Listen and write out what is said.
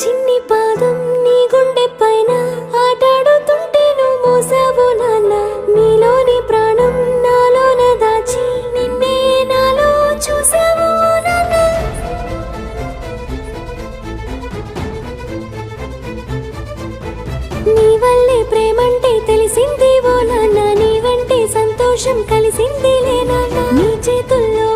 చిన్ని పాదం నీ గుండె పైన ఆటాడుతుంటే నువ్వు మోసావు నాన్న. నీలోని ప్రాణం నాలోన దాచి నిన్నే నాలో చూసావు నాన్న. నీ వల్లే ప్రేమంటే తెలిసింది ఓ నాన్న. నీ వెంటే సంతోషం కలిసింది లే నాన్న. నీ చేతుల్లో